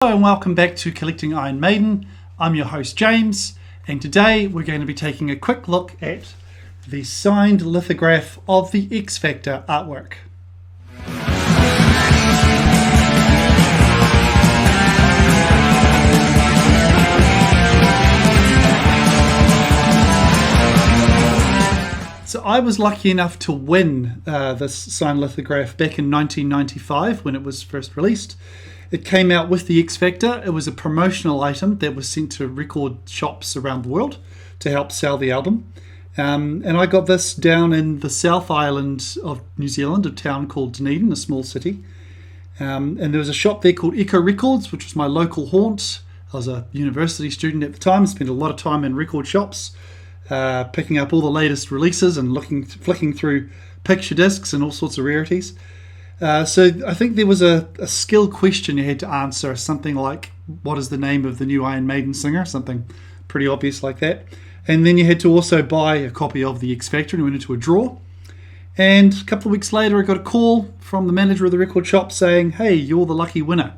Hello and welcome back to Collecting Iron Maiden. I'm your host James, and today we're going to be taking a quick look at the signed lithograph of the X Factor artwork. So I was lucky enough to win this signed lithograph back in 1995 when it was first released. It came out with the X Factor. It was a promotional item that was sent to record shops around the world to help sell the album. And I got this down in the South Island of New Zealand, a town called Dunedin, a small city. And there was a shop there called Echo Records, which was my local haunt. I was a university student at the time, spent a lot of time in record shops, picking up all the latest releases and flicking through picture discs and all sorts of rarities. So I think there was a skill question you had to answer, something like, what is the name of the new Iron Maiden singer? Something pretty obvious like that. And then you had to also buy a copy of the X Factor and went into a draw. And a couple of weeks later I got a call from the manager of the record shop saying, hey, you're the lucky winner.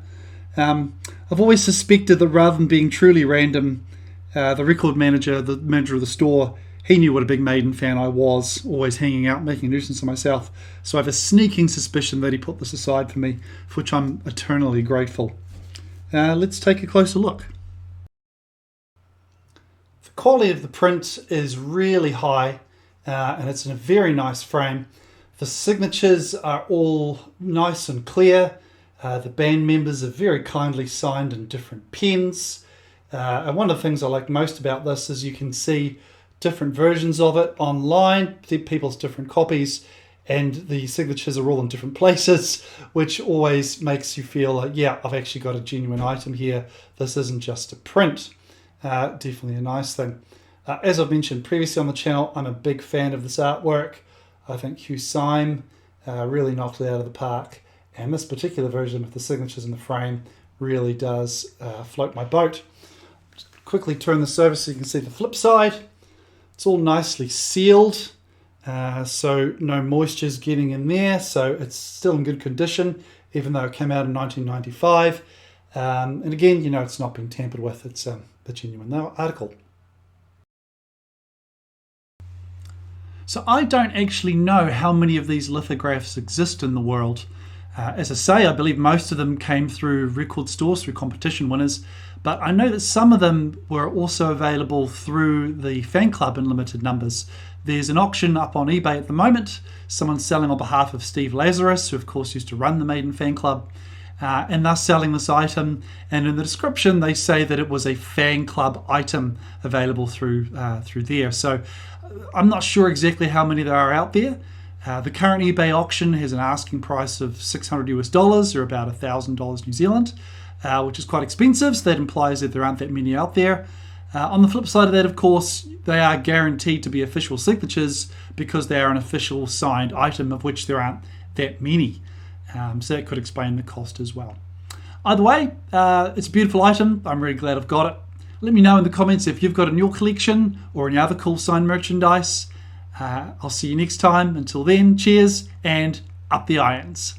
I've always suspected that rather than being truly random, the record manager, the manager of the store, he knew what a big Maiden fan I was, always hanging out, making a nuisance of myself. So I have a sneaking suspicion that he put this aside for me, for which I'm eternally grateful. Let's take a closer look. The quality of the print is really high, and it's in a very nice frame. The signatures are all nice and clear. The band members are very kindly signed in different pens. And one of the things I like most about this is you can see different versions of it online, people's different copies, and the signatures are all in different places, which always makes you feel like, yeah, I've actually got a genuine item here. This isn't just a print. Definitely a nice thing. As I've mentioned previously on the channel, I'm a big fan of this artwork. I think Hugh Syme really knocked it out of the park, and this particular version with the signatures in the frame really does float my boat. Just quickly turn this over so you can see the flip side. It's all nicely sealed, so no moisture's getting in there, so it's still in good condition, even though it came out in 1995. And again, you know, it's not been tampered with. It's a genuine article. So I don't actually know how many of these lithographs exist in the world. As I say, I believe most of them came through record stores, through competition winners, but I know that some of them were also available through the fan club in limited numbers. There's an auction up on eBay at the moment. Someone's selling on behalf of Steve Lazarus, who of course used to run the Maiden fan club, and they're selling this item. And in the description, they say that it was a fan club item available through there. So I'm not sure exactly how many there are out there. The current eBay auction has an asking price of $600 or about $1,000 New Zealand, which is quite expensive, so that implies that there aren't that many out there. On the flip side of that, of course, they are guaranteed to be official signatures because they are an official signed item, of which there aren't that many. So that could explain the cost as well. Either way, it's a beautiful item. I'm really glad I've got it. Let me know in the comments if you've got it in your collection or any other cool signed merchandise. I'll see you next time. Until then, cheers and up the irons.